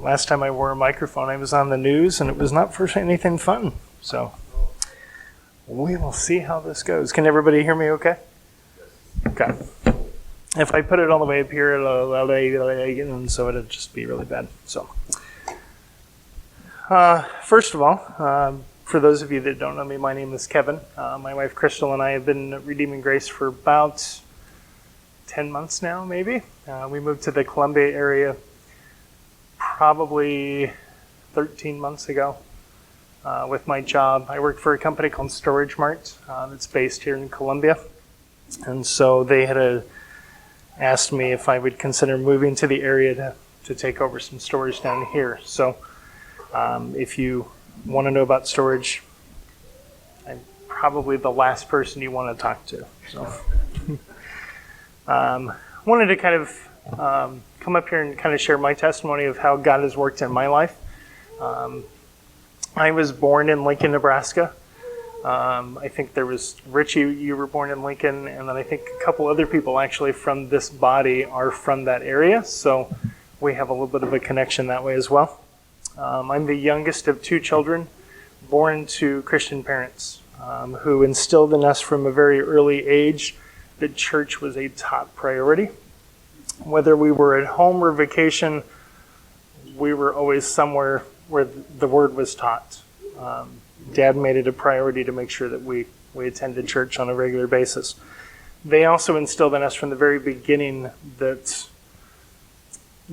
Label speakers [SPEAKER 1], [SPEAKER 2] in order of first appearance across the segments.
[SPEAKER 1] last time I wore a microphone, I was on the news, and it was not for anything fun. So we will see how this goes. Can everybody hear me okay? Okay. If I put it all the way up here, and so it'd just be really bad. So, first of all, for those of you that don't know me, my name is Kevin. My wife Crystal and I have been at Redeeming Grace for about 10 months now, maybe. We moved to the Columbia area probably 13 months ago with my job. I work for a company called Storage Mart that's based here in Columbia. And so they had asked me if I would consider moving to the area to take over some storage down here. So if you want to know about storage, I'm probably the last person you want to talk to. So wanted to kind of come up here and kind of share my testimony of how God has worked in my life. I was born in Lincoln, Nebraska. I think there was Richie, you were born in Lincoln, and then I think a couple other people actually from this body are from that area, so we have a little bit of a connection that way as well. I'm the youngest of two children born to Christian parents who instilled in us from a very early age that church was a top priority. Whether we were at home or vacation, we were always somewhere where the word was taught. Dad made it a priority to make sure that we attended church on a regular basis. They also instilled in us from the very beginning that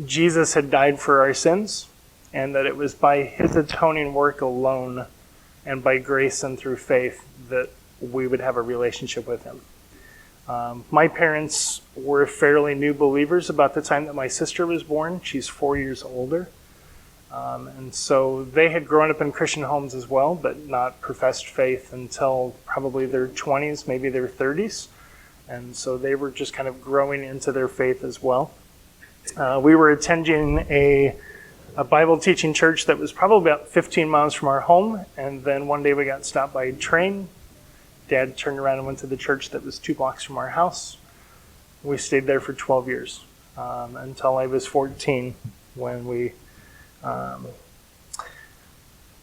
[SPEAKER 1] Jesus had died for our sins, and that it was by his atoning work alone and by grace and through faith that we would have a relationship with him. My parents were fairly new believers about the time that my sister was born. She's 4 years older. And so they had grown up in Christian homes as well, but not professed faith until probably their 20s, maybe their 30s. And so they were just kind of growing into their faith as well. We were attending a Bible teaching church that was probably about 15 miles from our home. And then one day we got stopped by a train. Dad turned around and went to the church that was 2 blocks from our house. We stayed there for 12 years until I was 14 when we...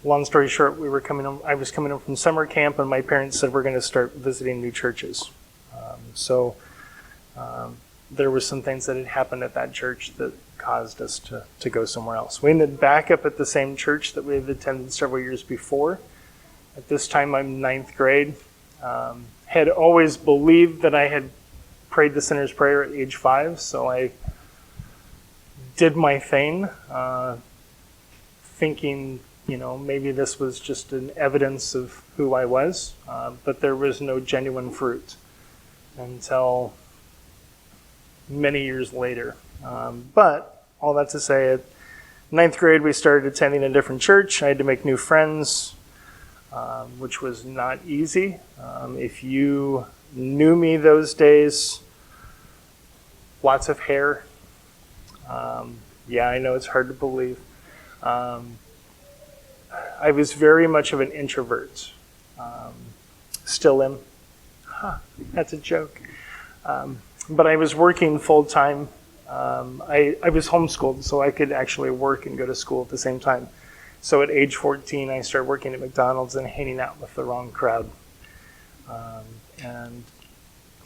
[SPEAKER 1] long story short, I was coming home from summer camp, and my parents said we're going to start visiting new churches. So there were some things that had happened at that church that caused us to go somewhere else. We ended back up at the same church that we had attended several years before. At this time, I'm 9th grade. Had always believed that I had prayed the sinner's prayer at age 5, so I did my thing, thinking, maybe this was just an evidence of who I was, but there was no genuine fruit until many years later. But all that to say, at 9th grade, we started attending a different church. I had to make new friends, which was not easy. If you knew me those days, lots of hair. Yeah, I know it's hard to believe. I was very much of an introvert. Still am. That's a joke. But I was working full-time. I was homeschooled, so I could actually work and go to school at the same time. So at age 14, I started working at McDonald's and hanging out with the wrong crowd. And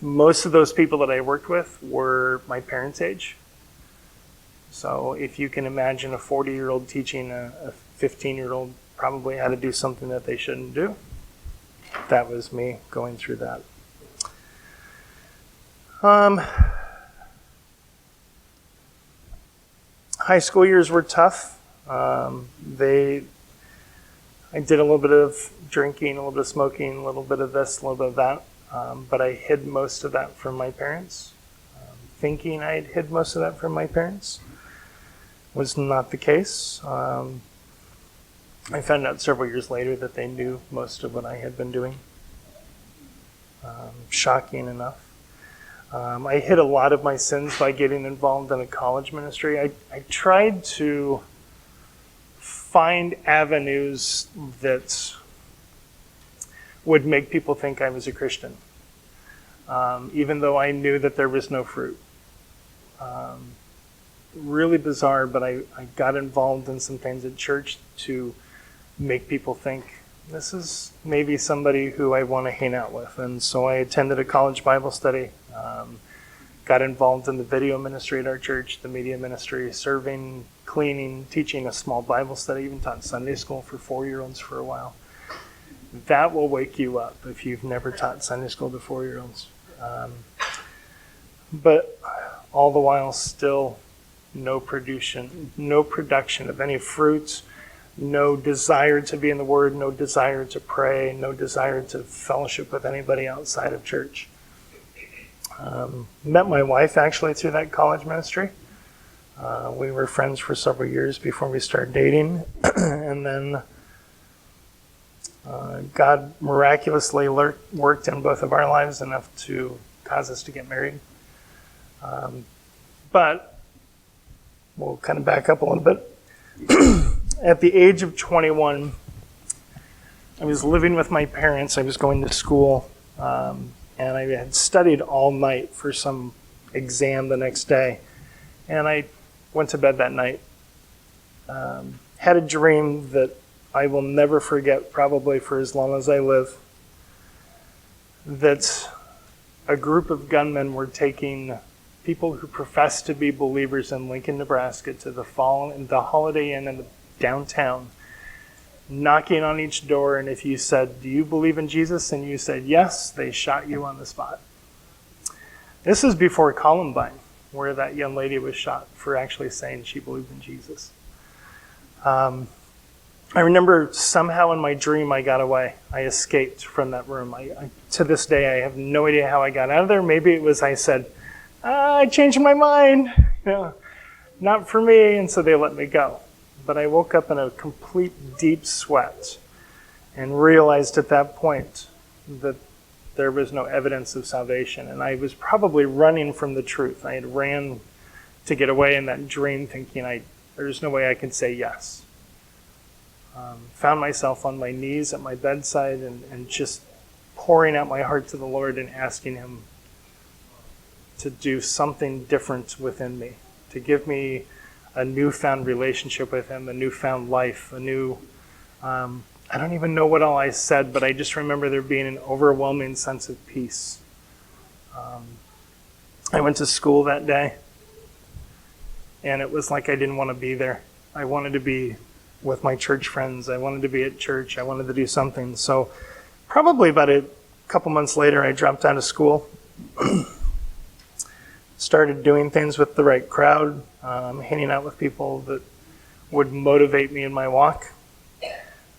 [SPEAKER 1] most of those people that I worked with were my parents' age. So if you can imagine a 40-year-old teaching a 15-year-old probably how to do something that they shouldn't do, that was me going through that. High school years were tough. I did a little bit of drinking, a little bit of smoking, a little bit of this, a little bit of that, but I hid most of that from my parents. Thinking I hid most of that from my parents was not the case. I found out several years later that they knew most of what I had been doing. Shocking enough. I hid a lot of my sins by getting involved in a college ministry. I tried to find avenues that would make people think I was a Christian, even though I knew that there was no fruit. really bizarre, but I got involved in some things at church to make people think, this is maybe somebody who I want to hang out with. And so I attended a college Bible study, got involved in the video ministry at our church, the media ministry, serving, cleaning, teaching a small Bible study, even taught Sunday school for 4-year-olds for a while. That will wake you up if you've never taught Sunday school to 4-year-olds. But all the while still no production of any fruits, no desire to be in the Word, no desire to pray, no desire to fellowship with anybody outside of church. Met my wife actually through that college ministry. We were friends for several years before we started dating. And then God miraculously worked in both of our lives enough to cause us to get married. But we'll kind of back up a little bit. At the age of 21, I was living with my parents. I was going to school, and I had studied all night for some exam the next day. And I went to bed that night. Had a dream that I will never forget, probably for as long as I live, that a group of gunmen were taking people who professed to be believers in Lincoln, Nebraska to the Holiday Inn in the downtown, knocking on each door, and if you said, do you believe in Jesus? And you said yes, they shot you on the spot. This is before Columbine, where that young lady was shot for actually saying she believed in Jesus. I remember somehow in my dream I got away. I escaped from that room. To this day, I have no idea how I got out of there. Maybe it was I said, I changed my mind. Not for me, and so they let me go. But I woke up in a complete deep sweat and realized at that point that there was no evidence of salvation. And I was probably running from the truth. I had ran to get away in that dream thinking there's no way I could say yes. Found myself on my knees at my bedside and just pouring out my heart to the Lord and asking Him to do something different within me, to give me a newfound relationship with Him, a newfound life, a new, I don't even know what all I said, but I just remember there being an overwhelming sense of peace. I went to school that day, and it was like I didn't want to be there. I wanted to be with my church friends. I wanted to be at church. I wanted to do something. So probably about a couple months later, I dropped out of school. Started doing things with the right crowd, hanging out with people that would motivate me in my walk.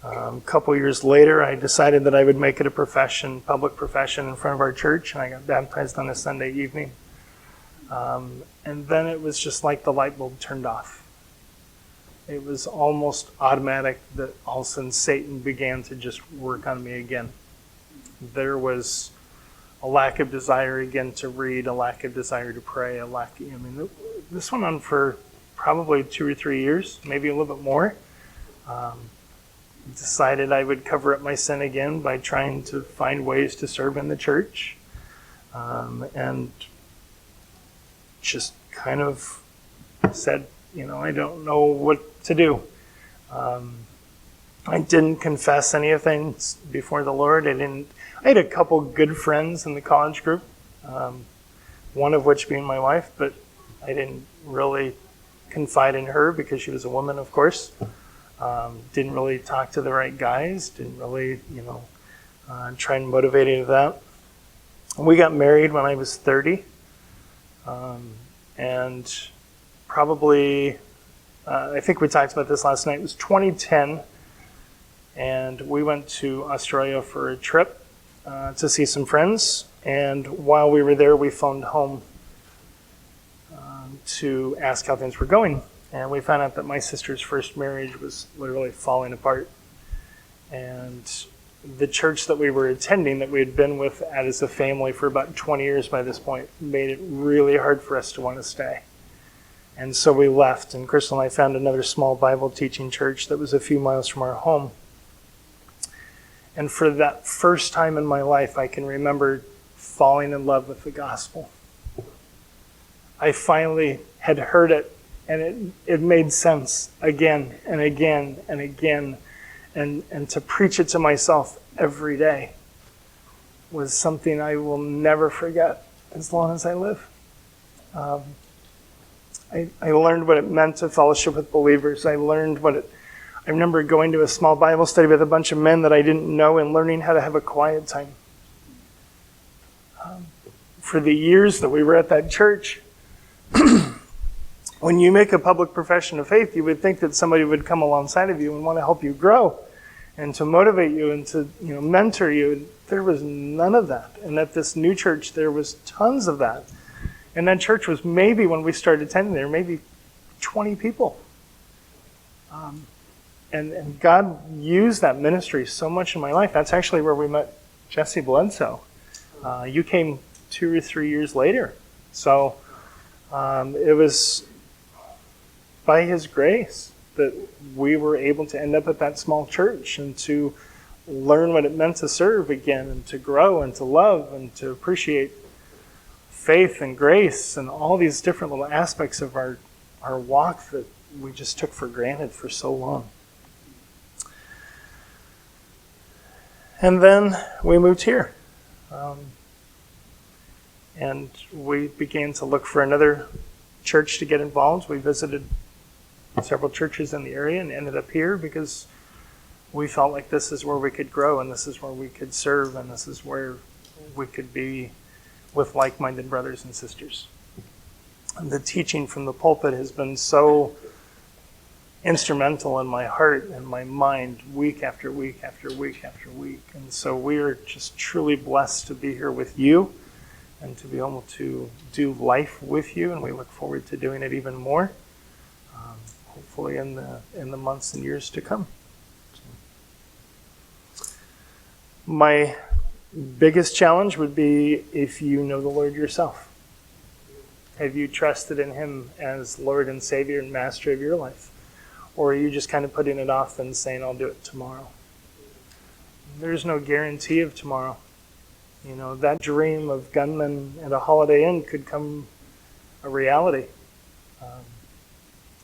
[SPEAKER 1] A couple years later, I decided that I would make it a profession, public profession in front of our church, and I got baptized on a Sunday evening. And then it was just like the light bulb turned off. It was almost automatic that all of a sudden Satan began to just work on me again. There was a lack of desire again to read, a lack of desire to pray, this went on for probably 2 or 3 years, maybe a little bit more. Decided I would cover up my sin again by trying to find ways to serve in the church. And just kind of said, I don't know what to do. I didn't confess anything before the Lord. I had a couple good friends in the college group, one of which being my wife, but I didn't really confide in her because she was a woman, of course. Didn't really talk to the right guys, didn't really, try and motivate any of that. We got married when I was 30, and probably, I think we talked about this last night, it was 2010, and we went to Australia for a trip to see some friends, and while we were there, we phoned home to ask how things were going, and we found out that my sister's first marriage was literally falling apart, and the church that we were attending, that we had been with as a family for about 20 years by this point, made it really hard for us to want to stay. And so we left, and Crystal and I found another small Bible teaching church that was a few miles from our home. And for that first time in my life, I can remember falling in love with the gospel. I finally had heard it And it made sense again and again and again. And to preach it to myself every day was something I will never forget as long as I live. I learned what it meant to fellowship with believers. I remember going to a small Bible study with a bunch of men that I didn't know and learning how to have a quiet time. For the years that we were at that church, when you make a public profession of faith, you would think that somebody would come alongside of you and want to help you grow and to motivate you and to mentor you. There was none of that. And at this new church, there was tons of that. And that church was maybe, when we started attending there, maybe 20 people. And God used that ministry so much in my life. That's actually where we met Jesse Bledsoe. You came 2 or 3 years later. So it was by his grace that we were able to end up at that small church and to learn what it meant to serve again and to grow and to love and to appreciate faith and grace and all these different little aspects of our walk that we just took for granted for so long. And then we moved here. And we began to look for another church to get involved. We visited several churches in the area and ended up here because we felt like this is where we could grow and this is where we could serve and this is where we could be with like-minded brothers and sisters. And the teaching from the pulpit has been so instrumental in my heart and my mind week after week after week after week. And so we are just truly blessed to be here with you and to be able to do life with you, and we look forward to doing it even more, hopefully in the months and years to come. My biggest challenge would be if you know the Lord yourself. Have you trusted in Him as Lord and Savior and Master of your life? Or are you just kind of putting it off and saying, I'll do it tomorrow? There's no guarantee of tomorrow. That dream of gunmen at a Holiday Inn could come a reality.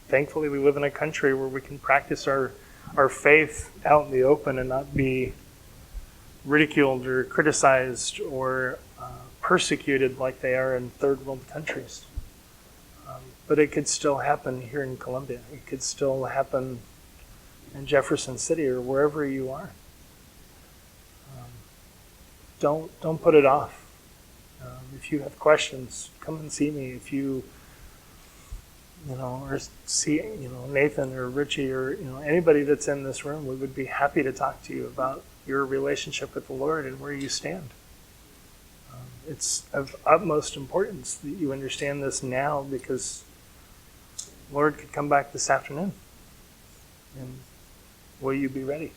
[SPEAKER 1] Thankfully, we live in a country where we can practice our faith out in the open and not be ridiculed or criticized or persecuted like they are in third world countries. But it could still happen here in Columbia. It could still happen in Jefferson City or wherever you are. Don't put it off. If you have questions, come and see me. If you, or see, Nathan or Richie or, anybody that's in this room, we would be happy to talk to you about your relationship with the Lord and where you stand. It's of utmost importance that you understand this now because the Lord could come back this afternoon. And will you be ready?